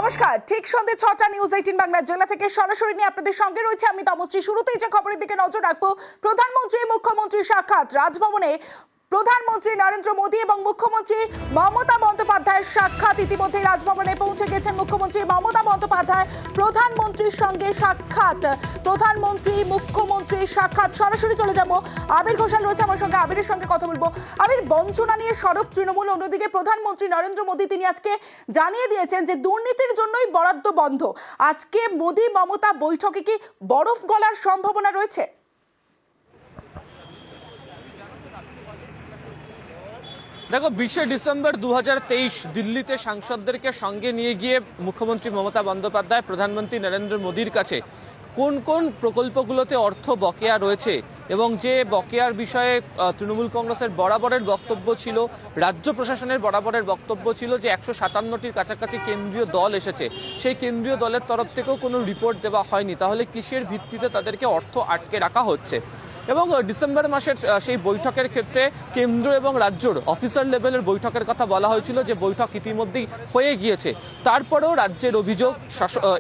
নমস্কার, ঠিক সন্ধ্যে ৬টা নিউজ 18 বাংলা জেলা থেকে সরাসরি নিয়ে আপনাদের সঙ্গে রয়েছে আমি তমশ্রী। শুরুতেই যে খবরের দিকে নজর রাখবো, প্রধানমন্ত্রী মুখ্যমন্ত্রী সাক্ষাৎ। রাজভবনে প্রধানমন্ত্রী নরেন্দ্র মোদী এবং মুখ্যমন্ত্রী মমতা বন্দ্যোপাধ্যায়ের সাক্ষাৎ। ইতিমধ্যে রাজভবনে পৌঁছে গেছেন মুখ্যমন্ত্রী মমতা বন্দ্যোপাধ্যায়। প্রধানমন্ত্রীর সঙ্গে সাক্ষাৎ, প্রধানমন্ত্রী মুখ্যমন্ত্রী সাক্ষাৎ। সরাসরি চলে যাব, আবির ঘোষাল রয়েছে আমার সঙ্গে, আবিরের সঙ্গে কথা বলবো। আবির, বঞ্চনা নিয়ে সরব তৃণমূল, অন্যদিকে প্রধানমন্ত্রী নরেন্দ্র মোদী তিনি আজকে জানিয়ে দিয়েছেন যে দুর্নীতির জন্যই বরাদ্দ বন্ধ। আজকে মোদী মমতা বৈঠকে কি বরফ গলার সম্ভাবনা রয়েছে? দেখো, 20শে ডিসেম্বর 2023 দিল্লিতে সাংসদদেরকে সঙ্গে নিয়ে গিয়ে মুখ্যমন্ত্রী মমতা বন্দ্যোপাধ্যায় প্রধানমন্ত্রী নরেন্দ্র মোদীর কাছে কোন কোন প্রকল্পগুলোতে অর্থ বকেয়া রয়েছে এবং যে বকেয়ার বিষয়ে তৃণমূল কংগ্রেসের বরাবরের বক্তব্য ছিল, রাজ্য প্রশাসনের বরাবরের বক্তব্য ছিল যে 157টির কাছাকাছি কেন্দ্রীয় দল এসেছে, সেই কেন্দ্রীয় দলের তরফ থেকেও কোনো রিপোর্ট দেওয়া হয়নি, তাহলে কিসের ভিত্তিতে তাদেরকে অর্থ আটকে রাখা হচ্ছে। এবং ডিসেম্বর মাসের সেই বৈঠকের ক্ষেত্রে কেন্দ্র এবং রাজ্যর অফিসার লেভেলের বৈঠকের কথা বলা হয়েছিল, যে বৈঠক ইতিমধ্যেই হয়ে গিয়েছে। তারপরেও রাজ্যের অভিযোগ,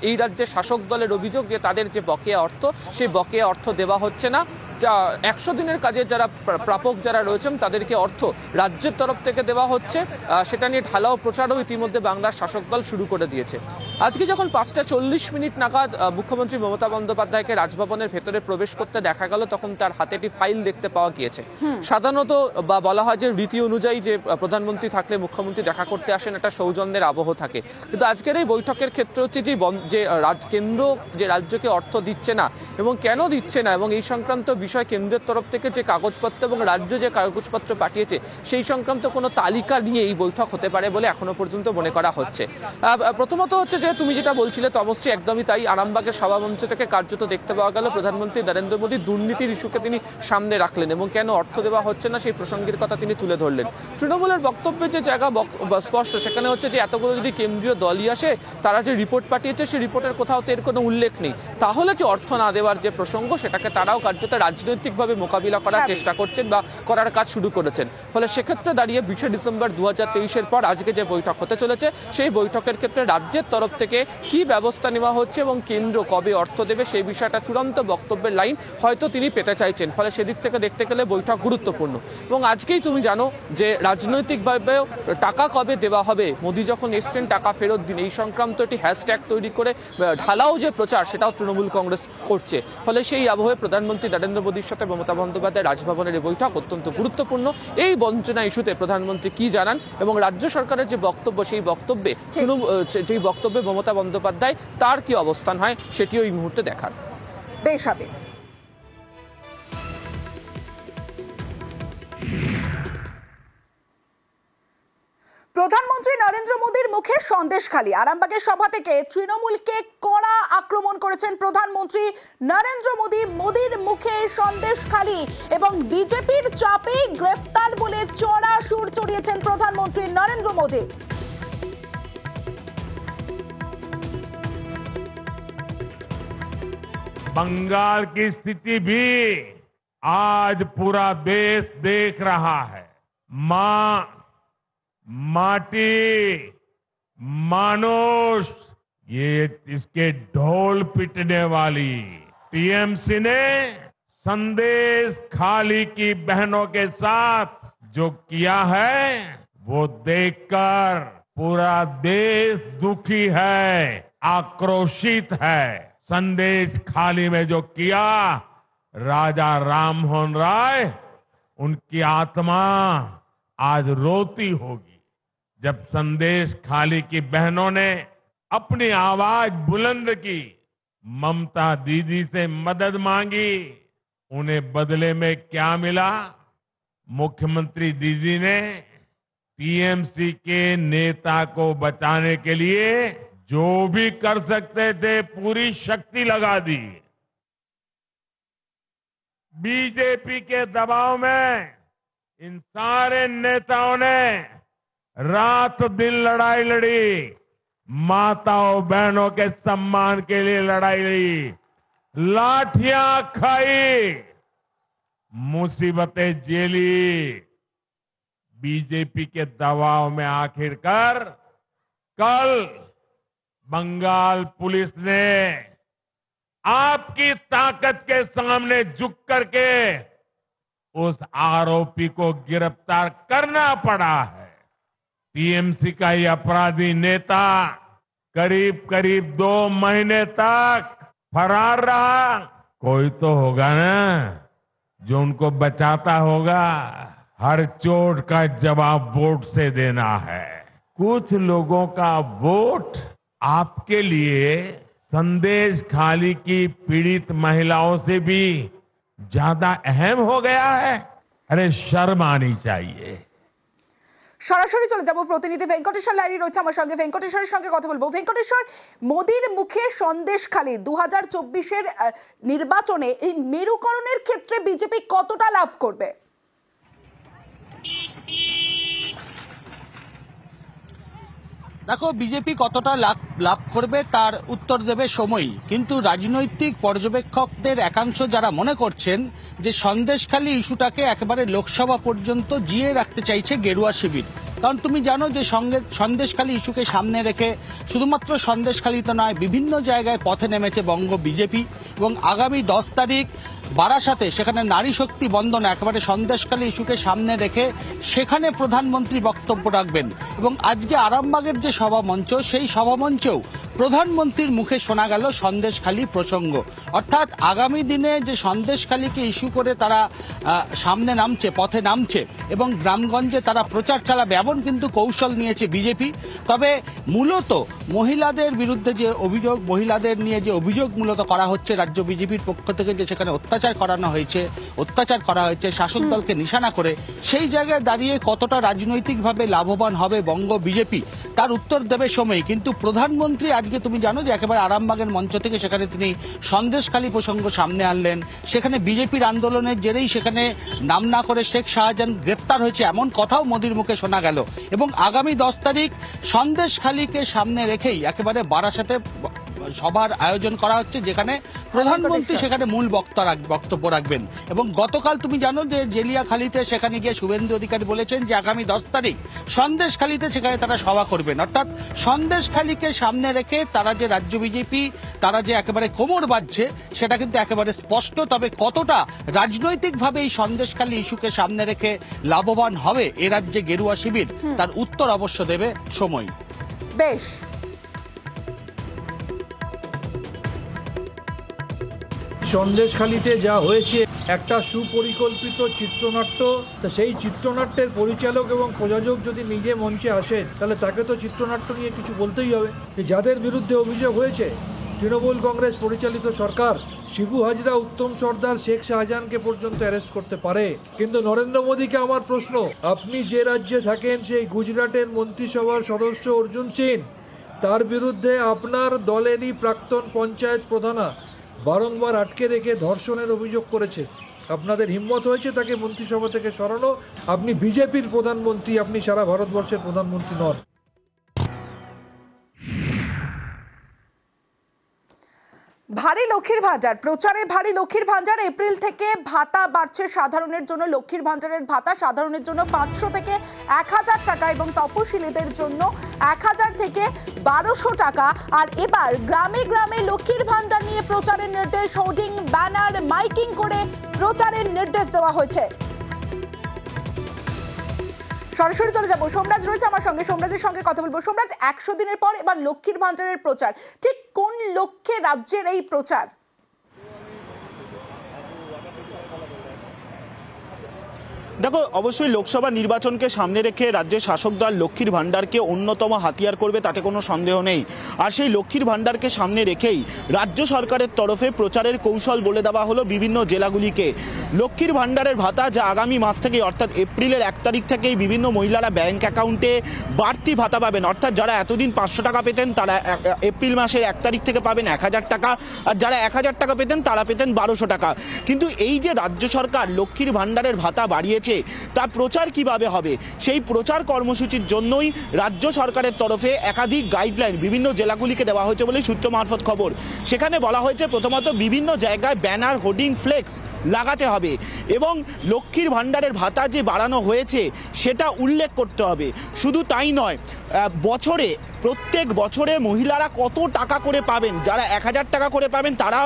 এই রাজ্যের শাসক দলের অভিযোগ যে তাদের যে বকেয়া অর্থ, সেই বকেয়া অর্থ দেওয়া হচ্ছে না। 100 দিনের কাজে যারা প্রাপক যারা রয়েছেন তাদেরকে অর্থ রাজ্যের তরফ থেকে দেওয়া হচ্ছে, সেটা নিয়ে ঢালাও প্রচারও ইতিমধ্যে বাংলার শাসক দল শুরু করে দিয়েছে। আজকে যখন 5:40 নাগাদ মুখ্যমন্ত্রী মমতা বন্দ্যোপাধ্যায়কে রাজভবনের ভেতরে প্রবেশ করতে দেখা গেল, তখন তার হাতে একটি ফাইল দেখতে পাওয়া গিয়েছে। সাধারণত বা বলা হয় যে রীতি অনুযায়ী যে প্রধানমন্ত্রী থাকলে মুখ্যমন্ত্রী দেখা করতে আসেন, একটা সৌজন্যের আবহ থাকে, কিন্তু আজকের এই বৈঠকের ক্ষেত্রে হচ্ছে যে কেন্দ্র যে রাজ্যকে অর্থ দিচ্ছে না এবং কেন দিচ্ছে না, এবং এই সংক্রান্ত বিষয় কেন্দ্রের তরফ থেকে যে কাগজপত্র এবং রাজ্য যে কাগজপত্র পাঠিয়েছে সেই সংক্রান্ত কোনো তালিকা নিয়ে এই বৈঠক হতে পারে বলে এখনো পর্যন্ত মনে করা হচ্ছে। প্রথমত হচ্ছে যে তুমি যেটা বলছিলে তমশ্রী, একদমই তাই। আরামবাগের সভামঞ্চ থেকে কার্যত দেখতে পাওয়া গেল প্রধানমন্ত্রী নরেন্দ্র মোদী দুর্নীতির ইস্যুকে তিনি সামনে রাখলেন এবং কেন অর্থ দেওয়া হচ্ছে না সেই প্রসঙ্গের কথা তিনি তুলে ধরলেন। তৃণমূলের বক্তব্যের যে জায়গা স্পষ্ট, সেখানে হচ্ছে যে এতগুলো যদি কেন্দ্রীয় দলই আসে, তারা যে রিপোর্ট পাঠিয়েছে সেই রিপোর্টের কোথাও তো এর কোনো উল্লেখ নেই, তাহলে যে অর্থ না দেওয়ার যে প্রসঙ্গ, সেটাকে তারাও কার্যত রাজনৈতিকভাবে মোকাবিলা করার চেষ্টা করছেন বা করার কাজ শুরু করেছেন। ফলে সেক্ষেত্রে দাঁড়িয়ে 20শে ডিসেম্বর 2023 পর আজকে যে বৈঠক হতে চলেছে, সেই বৈঠকের ক্ষেত্রে রাজ্যের তরফ থেকে কি ব্যবস্থা নেওয়া হচ্ছে এবং কেন্দ্র কবে অর্থ দেবে সেই বিষয়টা চূড়ান্ত বক্তব্যের লাইন হয়তো তিনি পেতে চাইছেন। ফলে সেদিক থেকে দেখতে গেলে বৈঠক গুরুত্বপূর্ণ। এবং আজকেই তুমি জানো যে রাজনৈতিকভাবেও টাকা কবে দেওয়া হবে, মোদী যখন এসছেন টাকা ফেরত দিন, এই সংক্রান্ত একটি হ্যাশট্যাগ তৈরি করে ঢালাও যে প্রচার, সেটাও তৃণমূল কংগ্রেস করছে। ফলে সেই আবহে প্রধানমন্ত্রী নরেন্দ্র মোদীর সাথে মমতা বন্দ্যোপাধ্যায় রাজভবনের এই বৈঠক অত্যন্ত গুরুত্বপূর্ণ। এই বঞ্চনা ইস্যুতে প্রধানমন্ত্রী কি জানান এবং রাজ্য সরকারের যে বক্তব্য, সেই বক্তব্যে মমতা বন্দ্যোপাধ্যায় তার কি অবস্থান হয়, সেটিও এই মুহূর্তে দেখার। বেশ আবির। প্রধানমন্ত্রী নরেন্দ্র মোদীর মুখে সন্দেশখালি। আরামবাগের সভা থেকে তৃণমূলকে কড়া আক্রমণ করেছেন প্রধানমন্ত্রী নরেন্দ্র মোদী। মোদীর মুখে সন্দেশখালি এবং বিজেপির চাপে গ্রেফতার বলে চড়া সুর চড়িয়েছেন প্রধানমন্ত্রী নরেন্দ্র মোদী। बंगाल की स्थिति भी आज पूरा देश देख रहा है। मां, माटी, मानुष, ये इसके ढोल पिटने वाली टीएमसी ने संदेश खाली की बहनों के साथ जो किया है, वो देखकर पूरा देश दुखी है, आक्रोशित है। संदेश खाली में जो किया, राजा राममोहन राय, उनकी आत्मा आज रोती होगी। जब संदेश खाली की बहनों ने अपनी आवाज बुलंद की, ममता दीदी से मदद मांगी, उन्हें बदले में क्या मिला? मुख्यमंत्री दीदी ने टीएमसी के नेता को बचाने के लिए जो भी कर सकते थे पूरी शक्ति लगा दी। बीजेपी के दबाव में इन सारे नेताओं ने रात दिन लड़ाई लड़ी, माताओं बहनों के सम्मान के लिए लड़ाई लड़ी, लाठियां खाई, मुसीबतें झेली। बीजेपी के दबाव में आखिरकार कल बंगाल पुलिस ने आपकी ताकत के सामने झुक करके उस आरोपी को गिरफ्तार करना पड़ा है। टीएमसी का ये अपराधी नेता करीब करीब 2 महीने तक फरार रहा। कोई तो होगा ना जो उनको बचाता होगा। हर चोट का जवाब वोट से देना है। कुछ लोगों का वोट आपके लिए संदेश खाली की पीड़ित महिलाओं से भी ज्यादा अहम हो गया है। अरे शर्म आनी चाहिए। সরাসরি চলে যাব প্রতিনিধি ভেঙ্কটেশ্বর লাইরি রয়েছে আমার সঙ্গে। ভেঙ্কটেশ্বরের সঙ্গে কথা বলবো। ভেঙ্কটেশ্বর, মোদির মুখে সন্দেশখালি 2024-এর নির্বাচনে এই মেরুকরণের ক্ষেত্রে বিজেপি কতটা লাভ করবে? দেখো, বিজেপি কতটা লাভ করবে তার উত্তর দেবে সময়। কিন্তু রাজনৈতিক পর্যবেক্ষকদের একাংশ যারা মনে করছেন যে সন্দেশখালী ইস্যুটাকে একেবারে লোকসভা পর্যন্ত জিয়ে রাখতে চাইছে গেরুয়া শিবির। কারণ তুমি জানো যে সন্দেশখালী ইস্যুকে সামনে রেখে শুধুমাত্র সন্দেশখালীতে নয়, বিভিন্ন জায়গায় পথে নেমেছে বঙ্গ বিজেপি। এবং আগামী 10 তারিখ বারাসাতে সেখানে নারী শক্তি বন্দনা একেবারে সন্দেশখালী ইস্যুকে সামনে রেখে সেখানে প্রধানমন্ত্রী বক্তব্য রাখবেন। এবং আজকে আরামবাগের যে সভামঞ্চ, সেই সভামঞ্চেও প্রধানমন্ত্রীর মুখে শোনা গেল সন্দেশখালী প্রসঙ্গ। অর্থাৎ আগামী দিনে যে সন্দেশখালীকে ইস্যু করে তারা সামনে নামছে, পথে নামছে এবং গ্রামগঞ্জে তারা প্রচার চালাবে, এমন কিন্তু কৌশল নিয়েছে বিজেপি। তবে মূলত মহিলাদের বিরুদ্ধে যে অভিযোগ, মহিলাদের নিয়ে যে অভিযোগ মূলত করা হচ্ছে রাজ্য বিজেপির পক্ষ থেকে, যে সেখানে অত্যাচার করা হয়েছে শাসক দলকে নিশানা করে, সেই জায়গায় দাঁড়িয়ে কতটা রাজনৈতিকভাবে লাভবান হবে বঙ্গ বিজেপি তার উত্তর দেবে সময়। কিন্তু প্রধানমন্ত্রী আজকে তুমি জানো যে একেবারে আরামবাগের মঞ্চ থেকে সেখানে তিনি সন্দেশখালী প্রসঙ্গ সামনে আনলেন। সেখানে বিজেপির আন্দোলনের জেরেই সেখানে নাম না করে শেখ শাহজাহান গ্রেপ্তার হয়েছে, এমন কথাও মোদির মুখে শোনা গেল। এবং আগামী 10 তারিখ সন্দেশখালীকে সামনে রেখেই একেবারে বারাসাতে সভার আয়োজন করা হচ্ছে, যেখানে প্রধানমন্ত্রী সেখানে মূল বক্তব্য রাখবেন। এবং গতকাল তুমি জানো যে জেলিয়াখালীতে সেখানে গিয়ে শুভেন্দু অধিকারী বলেছেন যে আগামী 10 তারিখ সন্দেশখালীতে সেখানে তারা সভা করবেন। অর্থাৎ সন্দেশখালীকে সামনে রেখে তারা যে রাজ্য বিজেপি তারা যে একেবারে কোমর বাঁধছে সেটা কিন্তু একেবারে স্পষ্ট। তবে কতটা রাজনৈতিকভাবে এই সন্দেশখালী ইস্যুকে সামনে রেখে লাভবান হবে এ রাজ্যে গেরুয়া শিবির তার উত্তর অবশ্য দেবে সময়। বেশ, সন্দেশখালীতে যা হয়েছে একটা সুপরিকল্পিত চিত্রনাট্য। তা সেই চিত্রনাট্যের পরিচালক এবং প্রযোজক যদি নিজে মঞ্চে আসেন, তাহলে তাকে তো চিত্রনাট্য নিয়ে কিছু বলতেই হবে। যে যাদের বিরুদ্ধে অভিযোগ হয়েছে, তৃণমূল কংগ্রেস পরিচালিত সরকার শিবু হাজরা, উত্তম সর্দার, শেখ শাহজাহানকে পর্যন্ত অ্যারেস্ট করতে পারে। কিন্তু নরেন্দ্র মোদীকে আমার প্রশ্ন, আপনি যে রাজ্যে থাকেন সেই গুজরাটের মন্ত্রিসভার সদস্য অর্জুন সিং, তার বিরুদ্ধে আপনার দলেরই প্রাক্তন পঞ্চায়েত প্রধানা বারংবার আটকে রেখে ধর্ষণের অভিযোগ করেছে। আপনাদের হিম্মত হয়েছে তাকে মন্ত্রিসভা থেকে সরানো। আপনি বিজেপির প্রধানমন্ত্রী, আপনি সারা ভারতবর্ষের প্রধানমন্ত্রী নন। ভারী লক্ষ্মীর ভান্ডার প্রচারে, ভারী লক্ষ্মীর ভান্ডার। এপ্রিল থেকে ভাতা বাড়ছে সাধারণের জন্য। লক্ষ্মীর ভান্ডারের ভাতা সাধারণের জন্য 500 থেকে 1000 টাকা এবং তপশিলীদের জন্য 1000 থেকে 1200 টাকা। আর এবার গ্রামে গ্রামে লক্ষ্মীর ভান্ডার নিয়ে প্রচারের নির্দেশ, হোর্ডিং, ব্যানার, মাইকিং করে প্রচারের নির্দেশ দেওয়া হয়েছে। সরাসরি চলে যাবো, সোমরাজ রয়েছে আমার সঙ্গে। সোমরাজের সঙ্গে কথা বলবো। সোমরাজ, 100 দিনের পর এবার লক্ষ্মীর ভান্ডারের প্রচার, ঠিক কোন লক্ষ্যে রাজ্যের এই প্রচার? দেখো, অবশ্যই লোকসভা নির্বাচনকে সামনে রেখে রাজ্যের শাসক দল লক্ষ্মীর ভাণ্ডারকে অন্যতম হাতিয়ার করবে, তাতে কোনো সন্দেহ নেই। আর সেই লক্ষ্মীর ভাণ্ডারকে সামনে রেখেই রাজ্য সরকারের তরফে প্রচারের কৌশল বলে দেওয়া হলো বিভিন্ন জেলাগুলিকে। লক্ষ্মীর ভাণ্ডারের ভাতা যা আগামী মাস থেকে অর্থাৎ এপ্রিলের 1 তারিখ থেকেই বিভিন্ন মহিলারা ব্যাংক অ্যাকাউন্টে বাড়তি ভাতা পাবেন। অর্থাৎ যারা এতদিন 500 টাকা পেতেন তারা এপ্রিল মাসের 1 তারিখ থেকে পাবেন 1000 টাকা, আর যারা 1000 টাকা পেতেন তারা পেতেন 1200 টাকা। কিন্তু এই যে রাজ্য সরকার লক্ষ্মীর ভাণ্ডারের ভাতা বাড়িয়েছে, তার প্রচার কিভাবে হবে, সেই প্রচার কর্মসূচির জন্যই রাজ্য সরকারের তরফে একাধিক গাইডলাইন বিভিন্ন জেলাগুলিকে দেওয়া হয়েছে বলে সূত্র মারফত খবর। সেখানে বলা হয়েছে প্রথমত বিভিন্ন জায়গায় ব্যানার, হোর্ডিং, ফ্লেক্স লাগাতে হবে এবং লক্ষ্মীর ভাণ্ডারের ভাতা যে বাড়ানো হয়েছে সেটা উল্লেখ করতে হবে। শুধু তাই নয়, বছরে প্রত্যেক বছরে মহিলারা কত টাকা করে পাবেন। যারা 1000 টাকা করে পাবেন তারা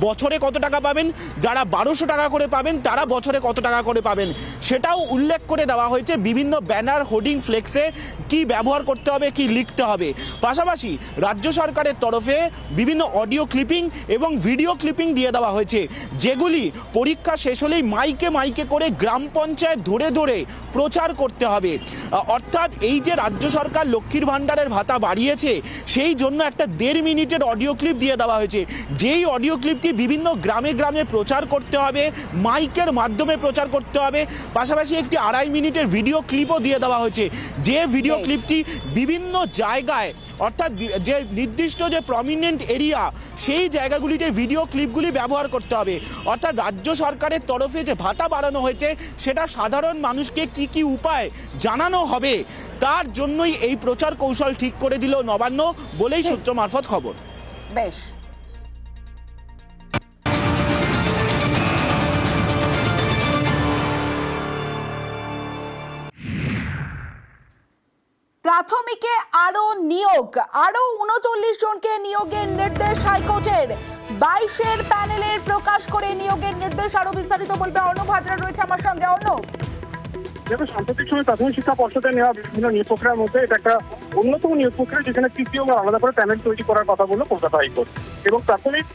বছরে কত টাকা পাবেন, যারা 1200 টাকা করে পাবেন তারা বছরে কত টাকা করে পাবেন, সেটাও উল্লেখ করে দেওয়া হয়েছে। বিভিন্ন ব্যানার, হোর্ডিং, ফ্লেক্সে কি ব্যবহার করতে হবে, কি লিখতে হবে। পাশাপাশি রাজ্য সরকারের তরফে বিভিন্ন অডিও ক্লিপিং এবং ভিডিও ক্লিপিং দিয়ে দেওয়া হয়েছে, যেগুলি পরীক্ষা শেষ হলেই মাইকে মাইকে করে গ্রাম পঞ্চায়েত ধরে ধরে প্রচার করতে হবে। অর্থাৎ এই যে রাজ্য সরকার লক্ষ্মীর ভাণ্ডারের ভাতা বাড়িয়েছে, সেই জন্য একটা 1.5 মিনিটের অডিও ক্লিপ দিয়ে দেওয়া হয়েছে। যেই অডিও ক্লিপটি বিভিন্ন গ্রামে গ্রামে প্রচার করতে হবে, মাইকের মাধ্যমে প্রচার করতে হবে। পাশাপাশি একটি 2.5 মিনিটের ভিডিও ক্লিপও দিয়ে দেওয়া হয়েছে, যে ভিডিও ক্লিপটি বিভিন্ন জায়গায়, অর্থাৎ যে নির্দিষ্ট যে প্রমিনেন্ট এরিয়া, সেই জায়গাগুলিতে ভিডিও ক্লিপগুলি ব্যবহার করতে হবে। অর্থাৎ রাজ্য সরকারের তরফে যে ভাতা বাড়ানো হয়েছে সেটা সাধারণ মানুষকে কি কি উপায় জানানো হবে, তার জন্যই এই প্রচার কৌশল ঠিক করে দিল নবান্ন বলেই সূত্র মারফত খবর। বেশ, প্রাথমিকে আরো নিয়োগ, আরো 39 জনকে নিয়োগের নির্দেশ হাইকোর্টের। 22-এর প্যানেলের প্রকাশ করে নিয়োগের নির্দেশ। আরো বিস্তারিত বলবে অর্ণব হাজরা, রয়েছে আমার সঙ্গে। অর্ণব, যেহেতু সাম্প্রতিক সময় প্রাথমিক শিক্ষা পর্ষদে নেওয়া বিভিন্ন নিয়োগ প্রক্রিয়ার মধ্যে এটা একটা অন্যতম নিয়োগ প্রক্রিয়া, যেখানে তৃতীয় বা আলাদা করে প্যানেল তৈরি করার কথা বললো কলকাতা হাইকোর্ট। এবং প্রাথমিক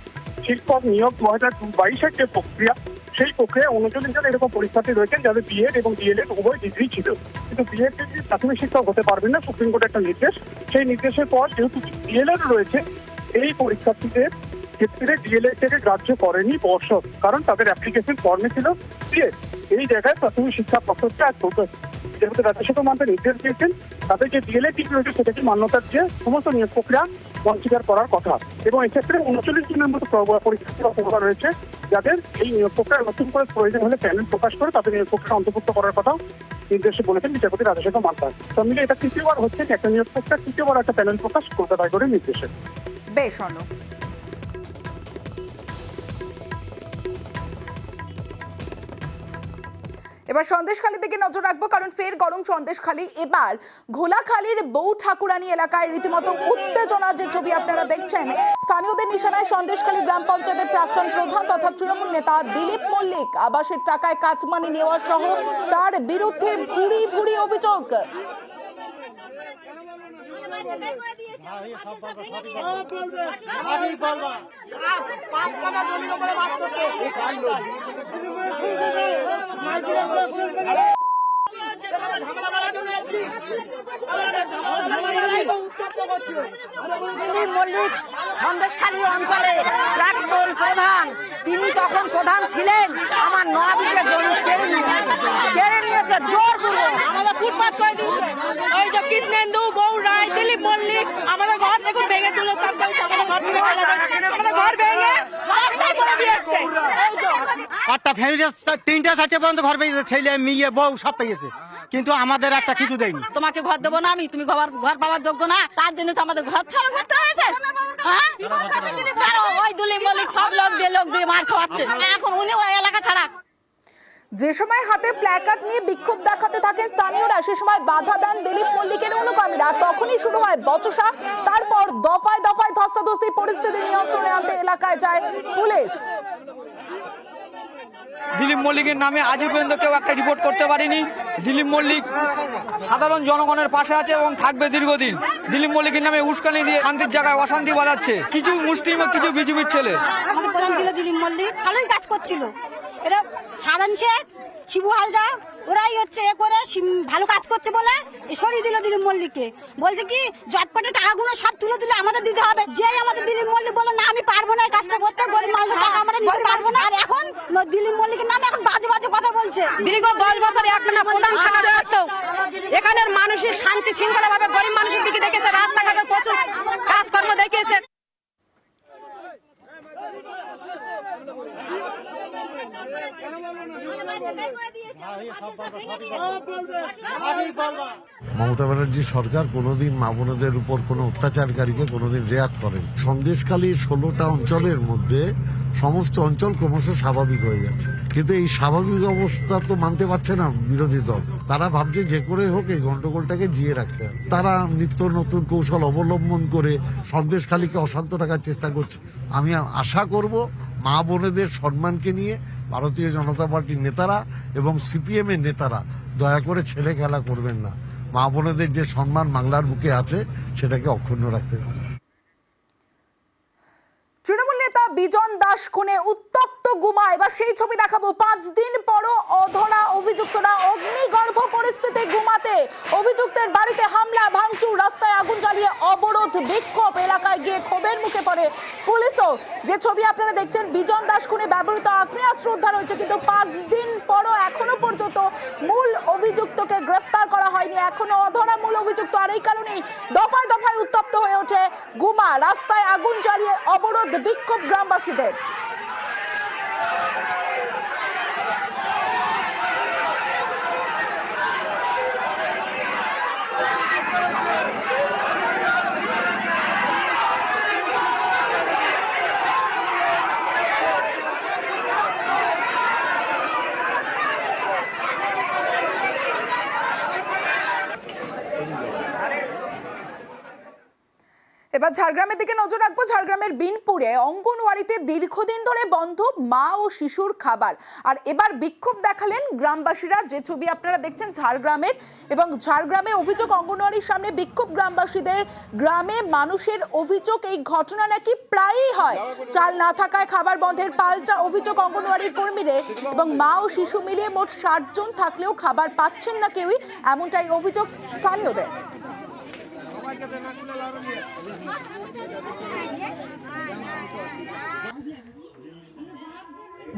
শিক্ষক নিয়োগ 2022-এর যে প্রক্রিয়া, সেই প্রক্রিয়ায় 39 জন এরকম পরীক্ষার্থী রয়েছেন যাদের বিএড এবং ডিএলএড উভয় ডিগ্রি ছিল, কিন্তু বিএড ডিগ্রি প্রাথমিক শিক্ষক হতে পারবেন না, সুপ্রিম কোর্টের একটা নির্দেশ। সেই নির্দেশের পর যেহেতু ডিএলএড রয়েছে, এই পরীক্ষার্থীদের ক্ষেত্রে ডিএলএড থেকে গ্রাহ্য করেনি পর্ষদ, কারণ তাদের অ্যাপ্লিকেশন ফর্মে ছিল বিএড। এই জায়গায় প্রাথমিক শিক্ষা পর্ষদকে আজ যেহেতু রাজ্য শিক্ষা মন্ত্রী নির্দেশ দিয়েছেন, তাদের যে ডিএলএড ডিগ্রি রয়েছে সেটাকে মান্যতার যে সমস্ত নিয়োগ প্রক্রিয়া কনসিডার করার কথা। এবং এক্ষেত্রে 39 জনের মতো পরীক্ষার্থী অপরাধ রয়েছে, যাদের এই নিয়োগ প্রক্রিয়া নতুন করে প্রয়োজন হলে প্যানেল প্রকাশ করে তাদের নিয়োগ প্রক্রিয়া অন্তর্ভুক্ত করার কথা নির্দেশে বলেছেন বিচারপতি রাজশেখর মান্তা। সব মিলে এটা তৃতীয়বার হচ্ছে একটা নিয়োগ প্রক্রিয়া, তৃতীয়বার একটা প্যানেল প্রকাশ কলকাতা হাইকোর্টের নির্দেশে। বেশ অর্ণব। এবার সন্দেশখালী দিকে নজর রাখবো, কারণ ফের গরম সন্দেশখালী। এবার ঘোলাখালীর বউ ঠাকুরানী এলাকায় রীতিমতো উত্তেজনা যে ছবি আপনারা দেখছেন। স্থানীয়দের নিশানায় সন্দেশখালী গ্রাম পঞ্চায়েতের প্রাক্তন প্রধান তথা তৃণমূল নেতা দিলীপ মল্লিক। আবাসের টাকায় কাটমানি নেওয়া সহ তার বিরুদ্ধে ভুরি ভুরি অভিযোগ। দিলীপ মল্লিক সন্দেশখালী অঞ্চলে প্রাক্তন প্রধান, তিনি তখন প্রধান ছিলেন। আমার 9 বিঘে জমি কেড়ে নিয়েছে জোর করবো, আমাদের ফুটপাত করে দিয়েছে। ওই যে কৃষ্ণেন্দু, বউ রায়, দিলীপ মল্লিক আমাদের ঘর দেখুন ভেঙে তুলে সরকার আমাদের ঘর থেকে ফেলে দিচ্ছে, আমাদের ঘর ভেঙে রাস্তায় করে দিয়ে এসছে। 8টা ফ্যামিলি 3টা 4টে পর্যন্ত ঘর পেয়েছে, ছেলে মেয়ে বউ সব পেয়েছে, কিন্তু আমাদের একটা কিছু দেয়নি। তোমাকে ঘর দেবো না আমি, তুমি ঘর পাওয়ার যোগ্য না, তার জন্য তো আমাদের ঘর ছাড়া করতে হয়েছে। ওই দিলীপ মল্লিক সব লোক দিয়ে মার খাওয়াচ্ছে, এখন উনি ওই এলাকা ছাড়া। যে সময় হাতে প্ল্যাকার্ড নিয়ে বিক্ষোভ দেখাতে থাকেন স্থানীয়রা, সে সময় বাধা দেন দিলীপ মল্লিকের অনুগামীরা। তখনই শুরু হয় বচসা। তারপর দফায় দফায় ধস্তাধস্তি পরিস্থিতি নিয়ন্ত্রণে আনতে এলাকায় যায় পুলিশ। দিলীপ মল্লিকের নামে আজ পর্যন্ত কেউ একটা রিপোর্ট করতে পারেনি। দিলীপ মল্লিক সাধারণ জনগণের পাশে আছে এবং থাকবে দীর্ঘদিন। দিলীপ মল্লিকের নামে উস্কানি দিয়ে শান্তির জায়গায় অশান্তি বাজাচ্ছে কিছু মুসলিম ও কিছু বিজেপির ছেলে। আমাদের প্রধান ছিল দিলীপ মল্লিক, ভালোই কাজ করছিল। এটা সাধারণ শেখ, শিবু হালদার, ওরাই হচ্ছে এ করে ভালো কাজ করছে বলে সরিয়ে দিল দিলীপ মল্লিককে। বলছে কি জটপটে টাকাগুলো সব তুলে দিলে আমাদের দিতে হবে। যেই আমাদের দিলীপ মল্লিক বললো না আমি পারবো না এই কাজটা করতে, গরিব মানুষের টাকা আমরা নিতে পারবো না। আর এখন দিলীপ মল্লিকের নামে এখন বাজে বাজে কথা বলছে। দীর্ঘ 10 বছর একটানা প্রধান থাকা সত্ত্বেও এখানের মানুষের শান্তি শৃঙ্খলা ভাবে গরিব মানুষের দিকে দেখেছে, রাস্তাঘাটে প্রচুর কাজকর্ম দেখিয়েছে। মমতা ব্যানার্জি সরকার কোনোদিন মা বোনদের উপর কোনো অত্যাচারকারীকে কোনোদিন রেয়াত করেন। সন্দেশখালীর 16টা অঞ্চলের মধ্যে সমস্ত অঞ্চল ক্রমশ স্বাভাবিক হয়ে যাচ্ছে, কিন্তু এই স্বাভাবিক অবস্থা তো মানতে পারছে না বিরোধী দল। তারা ভাবছে যে করে হোক এই গন্ডগোলটাকে জিয়ে রাখতে হবে। তারা নিত্য নতুন কৌশল অবলম্বন করে সন্দেশখালীকে অশান্ত রাখার চেষ্টা করছে। আমি আশা করব মা বোনেদের সম্মানকে নিয়ে ভারতীয় জনতা পার্টির নেতারা এবং সিপিএম এর নেতারা দয়া করে ছেলে খেলা করবেন না। মা বোনেদের যে সম্মান বাংলার বুকে আছে সেটাকে অক্ষুণ্ণ রাখতে হবে। তৃণমূল নেতা বিজন দাস খুনে উত্তপ্ত গুমা। এবার সেই ছবি দেখাবো। 5 দিন পরও অধরা অভিযুক্তরা অগ্নিগর্ভ পরিস্থিতি গুমাতে। অভিযুক্তের বাড়িতে হামলা, ভাঙচুর, রাস্তায় আগুন জ্বালিয়ে অবরোধ, বিক্ষোভ, এলাকায় গিয়ে ক্ষোভের মুখে পড়ে পুলিশও। যে ছবি আপনারা দেখছেন, বিজন দাস খুনে ব্যবহৃত আগ্নেয়াস্ত্র উদ্ধার হয়েছে, কিন্তু 5 দিন পরও এখনো পর্যন্ত মূল অভিযুক্তকে গ্রেফতার করা হয়নি। এখনো অধরা মূল অভিযুক্ত। আর এই কারণেই দফায় দফায় উত্তপ্ত হয়ে ওঠে গুমা। রাস্তায় আগুন জ্বালিয়ে অবরোধ, বিক্ষোভ গ্রামবাসীদের। এবার ঝাড়গ্রামের দিকে নজর রাখবো। ঝাড়গ্রামের বিনপুরে অঙ্গনওয়াড়িতে দীর্ঘদিন ধরে বন্ধ মা ও শিশুর খাবার। আর এবার বিক্ষোভ দেখালেন গ্রামবাসীরা। যে ছবি আপনারা দেখছেন ঝাড়গ্রামের, এবং ঝাড়গ্রামে অভিযোগ অঙ্গনওয়াড়ির সামনে বিক্ষোভ গ্রামবাসীদের। গ্রামে মানুষের অভিযোগ এই ঘটনা নাকি প্রায়ই হয়। চাল না থাকায় খাবার বন্ধের পাল্টা অভিযোগ অঙ্গনওয়াড়ির কর্মীদের। এবং মা ও শিশু মিলিয়ে মোট 60 জন থাকলেও খাবার পাচ্ছেন না কেউই, এমনটাই অভিযোগ স্থানীয়দের।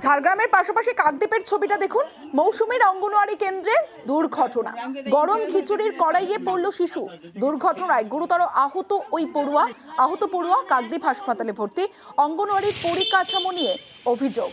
ঝাড়গ্রামের পাশাপাশি কাকদ্বীপের ছবিটা দেখুন। মৌসুমীর অঙ্গনওয়াড়ি কেন্দ্রে দুর্ঘটনা। গরম খিচুড়ির কড়াইয়ে পড়ল শিশু। দুর্ঘটনায় গুরুতর আহত পড়ুয়া কাকদ্বীপ হাসপাতালে ভর্তি। অঙ্গনওয়াড়ির পরিকাঠামো নিয়ে অভিযোগ।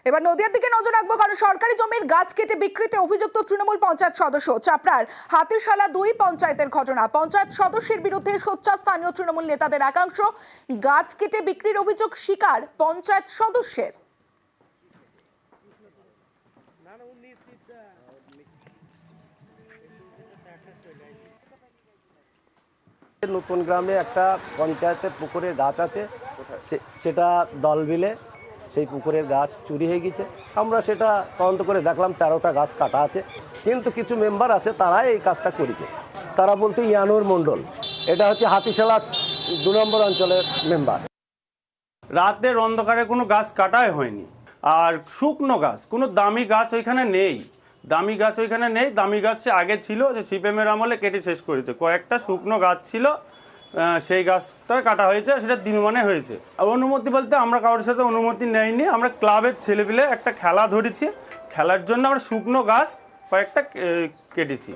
এবার নদিয়ার দিকে নজর রাখবো, কারণ সরকারি জমির গাছ কেটে বিক্রিতে অভিযুক্ত তৃণমূল পঞ্চায়েত সদস্য। চাপড়ার হাতিশালা 2 পঞ্চায়েতের ঘটনা। পঞ্চায়েত সদস্যের বিরুদ্ধে সোচ্চার স্থানীয় তৃণমূল নেতাদের একাংশ। গাছ কেটে বিক্রির অভিযোগ স্বীকার পঞ্চায়েত সদস্যের। নতুন গ্রামে একটা পঞ্চায়েতের পুকুরের গাছ আছে, সেটা দলবিলে সেই পুকুরের গাছ চুরি হয়ে গেছে। আমরা সেটা তদন্ত করে দেখলাম 13টা গাছ কাটা আছে, কিন্তু কিছু মেম্বার আছে তারা এই কাজটা করেছে। তারা বলতে ইয়ানুর মণ্ডল, এটা হচ্ছে হাতিশালা 2 নম্বর অঞ্চলের মেম্বার। রাতের অন্ধকারে কোনো গাছ কাটাই হয়নি। আর শুকনো গাছ, কোনো দামি গাছ ওইখানে নেই। দামি গাছ আগে ছিল, যে সিপিএমের আমলে কেটে শেষ করেছে। কয়েকটা শুকনো গাছ ছিল, সেই গাছটা কাটা হয়েছে, সেটা দিনমানে হয়েছে। আর অনুমতি বলতে আমরা কারোর সাথে অনুমতি নেইনি। আমরা ক্লাবের ছেলেপিলে একটা খেলা ধরেছি, খেলার জন্য আমরা শুকনো গাছ কয়েকটা কেটেছি।